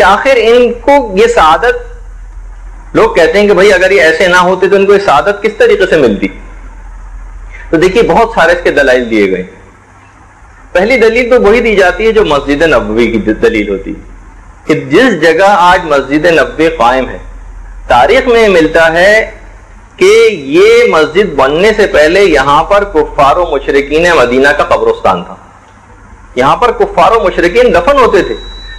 کہ آخر ان کو یہ سعادت، لوگ کہتے ہیں کہ بھائی اگر یہ ایسے نہ ہوتے تو ان کو یہ سعادت کس طریقے سے ملتی؟ تو دیکھیے بہت سارے اس کے دلائل دیے گئے. پہلی دلیل تو وہی دی جاتی ہے جو مسجد نبوی کی دلیل ہوتی ہے کہ جس جگہ آج مسجد نبوی قائم ہے، تاریخ میں ملتا ہے کہ یہ مسجد بننے سے پہلے یہاں پر کفار و مشرکین مدینہ کا قبرستان تھا. یہاں پر کفار و مشرکین دفن ہوتے تھے.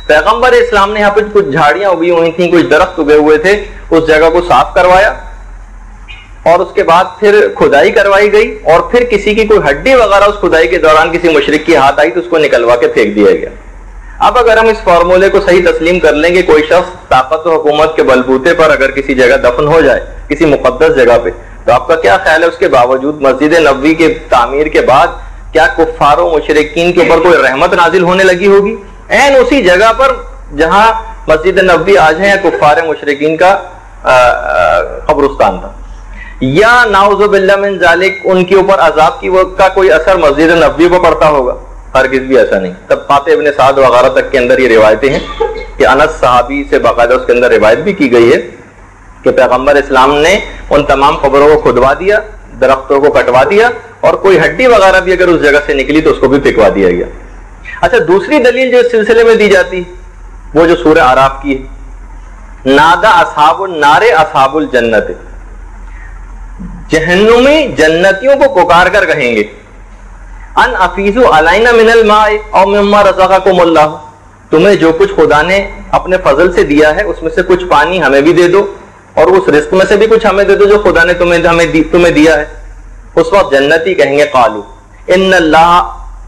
پیغمبر اسلام نے یہاں پہ کچھ جھاڑیاں اگی ہوئی تھیں، کچھ درخت اگے ہوئے تھے، اس جگہ کو صاف کروایا اور اس کے بعد پھر کھدائی کروائی گئی، اور پھر کسی کی کوئی ہڈی وغیرہ اس کھدائی کے دوران کسی مشرک کی ہاتھ آئی تو اس کو نکلوا کے پھینک دیا گیا. اب اگر ہم اس فارمولے کو صحیح تسلیم کر لیں کہ کوئی شخص طاقت و حکومت کے بلبوتے پر اگر کسی جگہ دفن ہو جائے، کسی مقدس جگہ پہ، تو آپ کا کیا خیال ہے اس کے باوجود مسجد نبوی کے تعمیر کے بعد کیا کفار و مشرکین کے اوپر کوئی رحمت نازل ہونے لگی ہوگی؟ این اسی جگہ پر جہاں مسجد نبوی آج ہے یا کفار مشرکین کا قبرستان تھا. یا نعوذ باللہ من ذالک ان کے اوپر عذاب کی کا کوئی اثر مسجد نبوی پر پڑتا ہوگا؟ ہرگز بھی ایسا نہیں. تب فاتح ابن سعد وغیرہ تک کے اندر یہ روایتیں ہیں کہ انس صحابی سے باقاعدہ اس کے اندر روایت بھی کی گئی ہے کہ پیغمبر اسلام نے ان تمام قبروں کو کھدوا دیا، درختوں کو کٹوا دیا، اور کوئی ہڈی وغیرہ بھی اگر اس جگہ سے نکلی تو اس کو بھی پھینکوا دیا گیا. اچھا، دوسری دلیل جو اس سلسلے میں دی جاتی وہ جو سورہ اعراف کی ہے، نادا اصحاب النار اصحاب الجنت، جہنمی جنتیوں کو پکار کر کہیں گے ان افیزوا علینا من الماء او مما رزقکم اللہ، تمہیں جو کچھ خدا نے اپنے فضل سے دیا ہے اس میں سے کچھ پانی ہمیں بھی دے دو، اور اس رزق میں سے بھی کچھ ہمیں دے دو جو خدا نے تمہیں دیا ہے. اس وقت جنتی کہیں گے قالو ان اللہ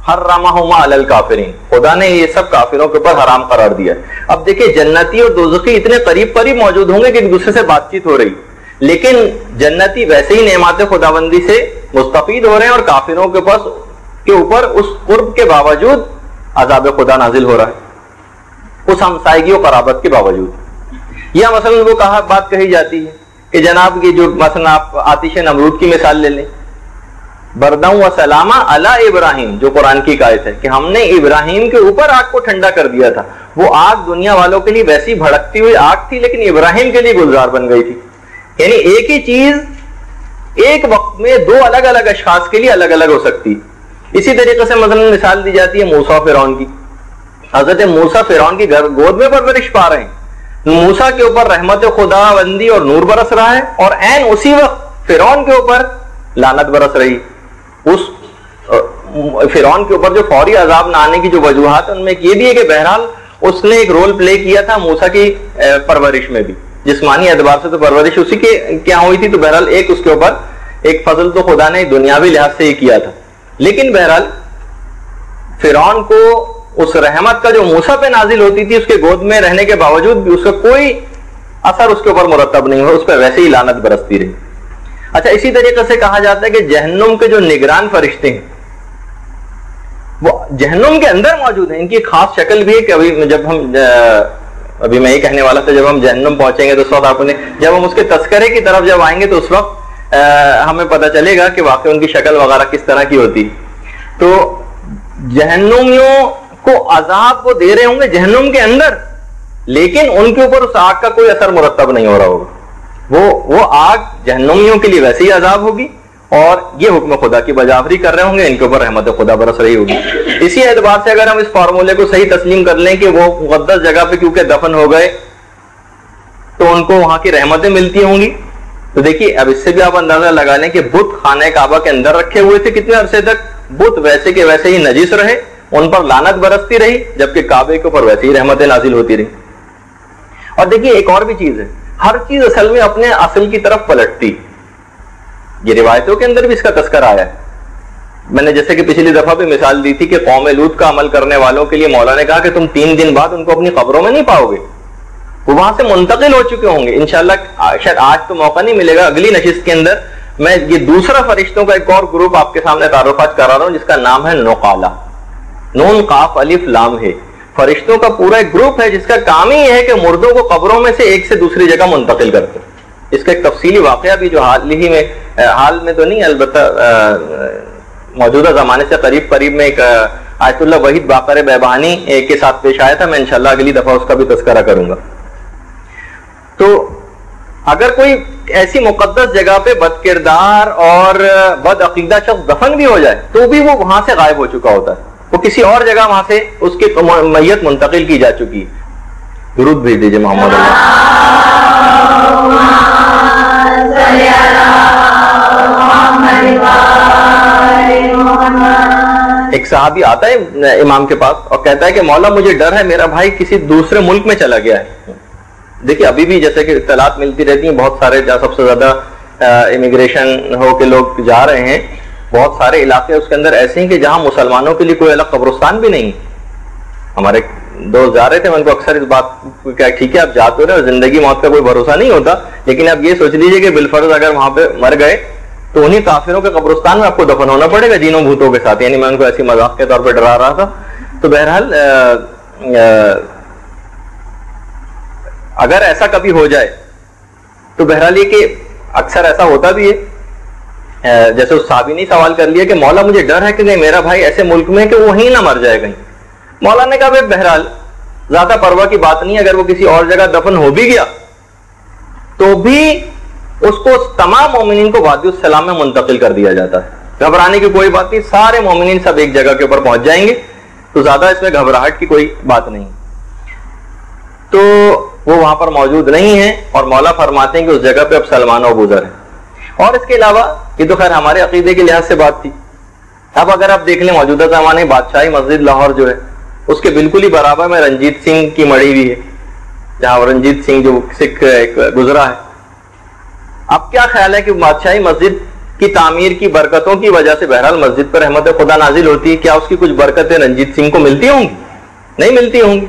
حرمہما علی الکافرین، خدا نے یہ سب کافروں کے اوپر حرام قرار دیا. اب دیکھیں جنتی اور دوزخی اتنے قریب قریب موجود ہوں گے کہ ایک دوسرے سے بات چیت ہو رہی، لیکن جنتی ویسے ہی نعمات خداوندی سے مستفید ہو رہے ہیں اور کافروں کے اوپر اس قرب کے باوجود عذاب خدا نازل ہو رہا ہے، اس ہمسائیگی و قرابت کے باوجود. یا مثلا وہ بات کہی جاتی ہے کہ جناب یہ جو مثلا آپ آتش نمرود کی مثال لے لیں، برداں و سلامہ علی ابراہیم، جو قرآن کی آیت ہے کہ ہم نے ابراہیم کے اوپر آگ کو ٹھنڈا کر دیا تھا. وہ آگ دنیا والوں کے لیے ویسی بھڑکتی ہوئی آگ تھی لیکن ابراہیم کے لیے گلزار بن گئی تھی. یعنی ایک ہی چیز ایک وقت میں دو الگ الگ اشخاص کے لیے الگ الگ ہو سکتی. اسی طریقے سے مثلا مثال دی جاتی ہے موسیٰ فرعون کی. حضرت موسیٰ فرعون کی گود میں پرورش پا رہے ہیں، موسیٰ کے اوپر رحمت خداوندی اور نور برس رہا ہے، اور عین اسی وقت فرعون کے اوپر لعنت برس رہی. اس فرعون کے اوپر جو فوری عذاب نہ آنے کی جو وجوہات ان میں یہ بھی ہے کہ بہرحال اس نے ایک رول پلے کیا تھا موسیٰ کی پرورش میں بھی، جسمانی اعتبار سے تو پرورش اسی کے کیا ہوئی تھی، تو بہرحال ایک اس کے اوپر ایک فضل تو خدا نے دنیاوی لحاظ سے ہی کیا تھا. لیکن بہرحال فرعون کو اس رحمت کا جو موسیٰ پہ نازل ہوتی تھی اس کے گود میں رہنے کے باوجود بھی اس کا کوئی اثر اس کے اوپر مرتب نہیں ہوا، اس پہ ویسے ہی لعنت برستی رہی. اچھا، اسی طریقے سے کہا جاتا ہے کہ جہنم کے جو نگران فرشتے ہیں وہ جہنم کے اندر موجود ہیں. ان کی خاص شکل بھی ہے کہ ابھی میں یہ کہنے والا تھا جب ہم جہنم پہنچیں گے تو اس وقت آپ نے جب ہم اس کے تذکرے کی طرف جب آئیں گے تو اس وقت ہمیں پتہ چلے گا کہ واقعی ان کی شکل وغیرہ کس طرح کی ہوتی. تو جہنمیوں کو عذاب وہ دے رہے ہوں گے جہنم کے اندر، لیکن ان کے اوپر اس آگ کا کوئی اثر مرتب نہیں ہو رہا ہوگا. وہ آگ جہنمیوں کے لیے ویسے ہی عذاب ہوگی اور یہ حکم خدا کی بجاوری کر رہے ہوں گے، ان کے اوپر رحمت خدا برس رہی ہوگی. اسی اعتبار سے اگر ہم اس فارمولے کو صحیح تسلیم کر لیں کہ وہ مقدس جگہ پہ کیونکہ دفن ہو گئے تو ان کو وہاں کی رحمتیں ملتی ہوں گی، تو دیکھیے اب اس سے بھی آپ اندازہ لگا لیں کہ بت خانہ کعبہ کے اندر رکھے ہوئے تھے کتنے عرصے تک، بت ویسے کے ویسے ہی نجس رہے، ان پر لعنت برستی رہی، جبکہ کعبے کے اوپر ویسے ہی رحمتیں نازل ہوتی رہی. اور دیکھیے ایک اور بھی چیز ہے، ہر چیز اصل میں اپنے اصل کی طرف پلٹتی. یہ روایتوں کے اندر بھی اس کا تذکرہ آیا ہے. میں نے جیسے کہ پچھلی دفعہ بھی مثال دی تھی کہ قوم لوط کا عمل کرنے والوں کے لیے مولا نے کہا کہ تم 3 دن بعد ان کو اپنی قبروں میں نہیں پاؤ گے، وہ وہاں سے منتقل ہو چکے ہوں گے. انشاءاللہ شاید آج تو موقع نہیں ملے گا، اگلی نشست کے اندر میں یہ دوسرا فرشتوں کا ایک اور گروپ آپ کے سامنے تعارفات کرا رہا ہوں جس کا نام ہے نقالہ، نون قاف الف لام ہے. فرشتوں کا پورا ایک گروپ ہے جس کا کام ہی ہے کہ مردوں کو قبروں میں سے ایک سے دوسری جگہ منتقل کرتے. اس کا ایک تفصیلی واقعہ بھی جو حال میں تو نہیں، البتہ موجودہ زمانے سے قریب میں ایک آیت اللہ وحید باقر بیبانی کے ساتھ پیش آیا تھا. میں انشاءاللہ اگلی دفعہ اس کا بھی تذکرہ کروں گا. تو اگر کوئی ایسی مقدس جگہ پہ بد کردار اور بد عقیدہ شخص دفن بھی ہو جائے تو بھی وہ وہاں سے غائب ہو چکا ہوتا ہے, وہ کسی اور جگہ وہاں سے اس کی میت منتقل کی جا چکی ہے. درود بھیج دیجیے محمد اللہ. ایک صحابی آتا ہے امام کے پاس اور کہتا ہے کہ مولا مجھے ڈر ہے, میرا بھائی کسی دوسرے ملک میں چلا گیا ہے. دیکھیے ابھی بھی جیسے کہ اطلاعات ملتی رہتی ہیں, بہت سارے جہاں سب سے زیادہ امیگریشن ہو کے لوگ جا رہے ہیں, بہت سارے علاقے اس کے اندر ایسے ہیں کہ جہاں مسلمانوں کے لیے کوئی الگ قبرستان بھی نہیں. ہمارے دوست جا رہے تھے, میں ان کو اکثر اس بات کو کہا ٹھیک ہے آپ جاتے رہے, زندگی موت کا کوئی بھروسہ نہیں ہوتا, لیکن آپ یہ سوچ لیجئے کہ بالفرض اگر وہاں پہ مر گئے تو انہیں کافروں کے قبرستان میں آپ کو دفن ہونا پڑے گا جینوں بھوتوں کے ساتھ. یعنی میں ان کو ایسی مذاق کے طور پہ ڈرا رہا تھا. تو بہرحال اگر ایسا کبھی ہو جائے تو بہرحال یہ کہ اکثر ایسا ہوتا بھی ہے, جیسے اس صحابی نے سوال کر لیا کہ مولا مجھے ڈر ہے کہ نہیں میرا بھائی ایسے ملک میں کہ وہیں نہ مر جائے کہیں. مولا نے کہا بھائی بہرحال زیادہ پرواہ کی بات نہیں, اگر وہ کسی اور جگہ دفن ہو بھی گیا تو بھی اس کو تمام مومنین کو وادی السلام میں منتقل کر دیا جاتا ہے. گھبرانے کی کوئی بات نہیں, سارے مومنین سب ایک جگہ کے اوپر پہنچ جائیں گے, تو زیادہ اس میں گھبراہٹ کی کوئی بات نہیں. تو وہ وہاں پر موجود نہیں ہیں اور مولا فرماتے ہیں کہ اس جگہ پہ اب سلمان و ابوذر ہیں. اور اس کے علاوہ یہ تو خیر ہمارے عقیدے کے لحاظ سے بات تھی. اب اگر آپ دیکھ لیں موجودہ زمانے بادشاہی مسجد لاہور جو ہے اس کے بالکل ہی برابر میں رنجیت سنگھ کی مڑی ہوئی ہے, جہاں رنجیت سنگھ جو سکھ ایک گزرا ہے. اب کیا خیال ہے کہ بادشاہی مسجد کی تعمیر کی برکتوں کی وجہ سے بہرحال مسجد پر رحمت خدا نازل ہوتی ہے, کیا اس کی کچھ برکتیں رنجیت سنگھ کو ملتی ہوں گی؟ نہیں ملتی ہوں گی.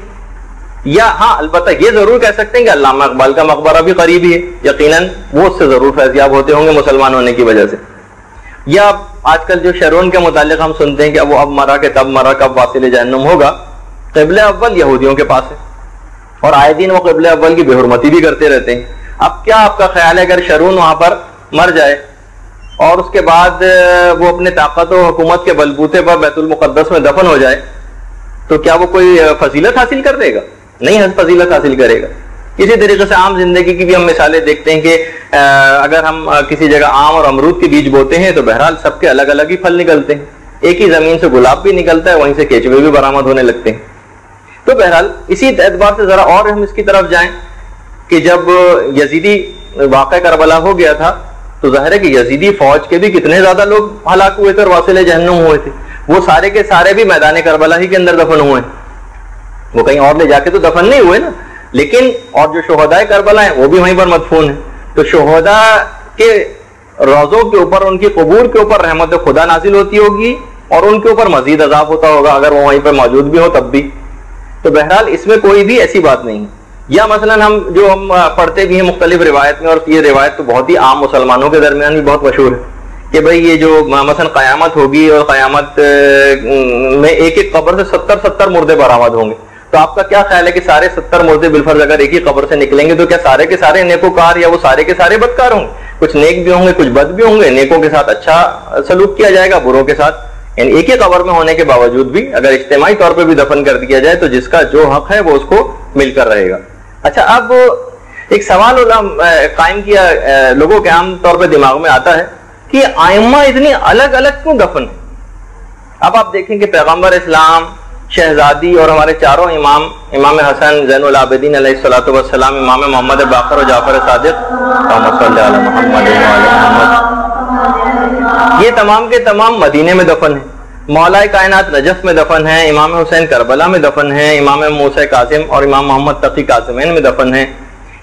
یا ہاں البتہ یہ ضرور کہہ سکتے ہیں کہ علامہ اقبال کا مقبرہ بھی قریب ہی ہے, یقیناً وہ اس سے ضرور فیضیاب ہوتے ہوں گے مسلمان ہونے کی وجہ سے. یا آج کل جو شرون کے متعلق ہم سنتے ہیں کہ وہ اب مرا کہ تب مرا, کب واصل جہنم ہوگا, قبلہ اول یہودیوں کے پاس ہے اور آئے دن وہ قبلہ اول کی بے حرمتی بھی کرتے رہتے ہیں. اب کیا آپ کا خیال ہے اگر شرون وہاں پر مر جائے اور اس کے بعد وہ اپنے طاقت و حکومت کے بلبوتے پر بیت المقدس میں دفن ہو جائے تو کیا وہ کوئی فضیلت حاصل کر دے گا؟ نہیں فضیلت حاصل کرے گا. اسی طریقے سے عام زندگی کی بھی ہم مثالیں دیکھتے ہیں کہ اگر ہم کسی جگہ آم اور امرود کے بیج بوتے ہیں تو بہرحال سب کے الگ الگ ہی پھل نکلتے ہیں. ایک ہی زمین سے گلاب بھی نکلتا ہے, وہیں سے کیچوے بھی برآمد ہونے لگتے ہیں. تو بہرحال اسی اعتبار سے ذرا اور ہم اس کی طرف جائیں کہ جب یزیدی واقعہ کربلا ہو گیا تھا تو ظاہر ہے کہ یزیدی فوج کے بھی کتنے زیادہ لوگ ہلاک ہوئے تھے اور واصل جہنم ہوئے تھے. وہ سارے کے سارے بھی میدان کربلا ہی کے اندر دفن ہوئے ہیں, وہ کہیں اور لے جا کے تو دفن نہیں ہوئے نا. لیکن اور جو شہداء کربلا ہیں وہ بھی وہیں پر مدفون ہیں. تو شہداء کے روضوں کے اوپر, ان کی قبور کے اوپر رحمت خدا نازل ہوتی ہوگی اور ان کے اوپر مزید عذاب ہوتا ہوگا اگر وہ وہیں پر موجود بھی ہو تب بھی. تو بہرحال اس میں کوئی بھی ایسی بات نہیں. یا مثلا ہم پڑھتے بھی ہیں مختلف روایت میں, اور یہ روایت تو بہت ہی عام مسلمانوں کے درمیان ہی بہت مشہور ہے کہ بھئی یہ جو مثلا قیامت ہوگی اور قیامت میں ایک ایک قبر سے 70 مردے برآمد ہوں گے. تو آپ کا کیا خیال ہے کہ سارے 70 مردے بالفرض اگر ایک ہی قبر سے نکلیں گے تو کیا سارے کے سارے نیکوکار یا وہ سارے کے سارے بدکار ہوں گے؟ کچھ نیک بھی ہوں گے, کچھ بد بھی ہوں گے. نیکوں کے ساتھ اچھا سلوک کیا جائے گا, بروں کے ساتھ یعنی ایک ہی قبر میں ہونے کے باوجود بھی اگر اجتماعی طور پہ بھی دفن کر دیا جائے تو جس کا جو حق ہے وہ اس کو مل کر رہے گا. اچھا, اب ایک سوال قائم کیا لوگوں کے عام طور پہ دماغ میں آتا ہے کہ ائمہ اتنی الگ الگ کیوں دفن ہیں؟ اب آپ دیکھیں کہ پیغمبر اسلام, شہزادی اور ہمارے چاروں امام, امام حسن زین العابدین علیہ الصلوۃ والسلام, امام محمد باقر اور جعفر صادق, اللہم صلی علی محمد وعلی محمد, یہ تمام کے تمام مدینے میں دفن ہیں. مولا کائنات نجف میں دفن ہیں, امام حسین کربلا میں دفن ہیں, امام موسیٰ کاظم اور امام محمد تقی کاظمین میں دفن ہیں.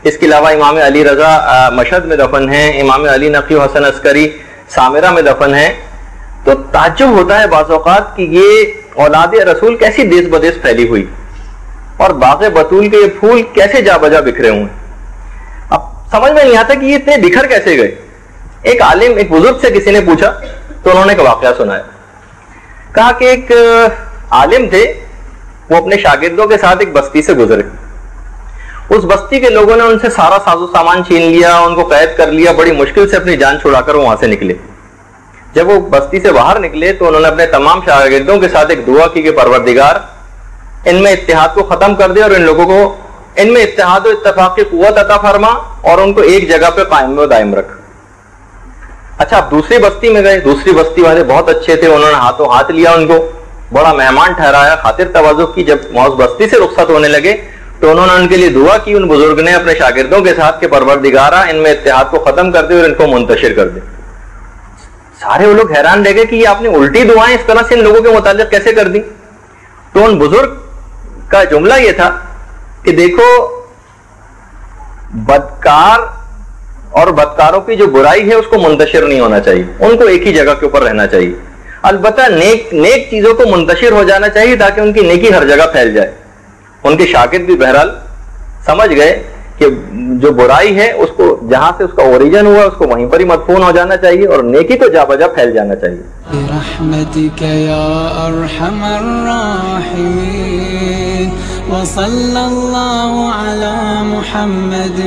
اس کے علاوہ امام علی رضا مشہد میں دفن ہیں, امام علی نقی و حسن عسکری سامرہ میں دفن ہیں. تو تعجب ہوتا ہے بعض اوقات کہ یہ اولاد رسول کیسی دیس بدیس پھیلی ہوئی اور باغ بطول کے یہ پھول کیسے جا بجا بکھرے ہوئے. اب سمجھ میں نہیں آتا کہ یہ اتنے بکھر کیسے گئے. ایک عالم, ایک بزرگ سے کسی نے پوچھا تو انہوں نے ایک واقعہ سنایا. کہا کہ ایک عالم تھے, وہ اپنے شاگردوں کے ساتھ ایک بستی سے گزرے. اس بستی کے لوگوں نے ان سے سارا ساز و سامان چھین لیا, ان کو قید کر لیا, بڑی مشکل سے اپنی جان چھڑا کر وہاں سے نکلے. جب وہ بستی سے باہر نکلے تو انہوں نے اپنے تمام شاگردوں کے ساتھ ایک دعا کی کہ پروردگار ان میں اتحاد کو ختم کر دے اور ان لوگوں کو ان میں اتحاد و اتفاق کی قوت عطا فرما اور ان کو ایک جگہ پہ قائم و دائم رکھ. اچھا اب دوسری بستی میں گئے. دوسری بستی والے بہت اچھے تھے, انہوں نے ہاتھوں ہاتھ لیا, ان کو بڑا مہمان ٹھہرایا, خاطر تواضع کی. جب اس بستی سے رخصت ہونے لگے تو انہوں نے ان کے لیے دعا کی, ان بزرگ نے اپنے شاگردوں کے ساتھ کہ پروردگارہ ان میں اتحاد کو ختم کر دے اور ان کو منتشر کر دے. سارے وہ لوگ حیران رہ گئے کہ یہ آپ نے الٹی دعائیں اس طرح سے ان لوگوں کے متعلق کیسے کر دی. تو ان بزرگ کا جملہ یہ تھا کہ دیکھو بدکار اور بدکاروں کی جو برائی ہے اس کو منتشر نہیں ہونا چاہیے, ان کو ایک ہی جگہ کے اوپر رہنا چاہیے. البتہ نیک چیزوں کو منتشر ہو جانا چاہیے تاکہ ان کی نیکی ہر جگہ پھیل جائے. ان کے شاگرد بھی بہرحال سمجھ گئے کہ جو برائی ہے اس کو جہاں سے اس کا اوریجن ہوا اس کو وہیں پر ہی مدفون ہو جانا چاہیے اور نیکی تو جا بجا پھیل جانا چاہیے. برحمتک یا ارحم الراحمین وصلی اللہ علی محمد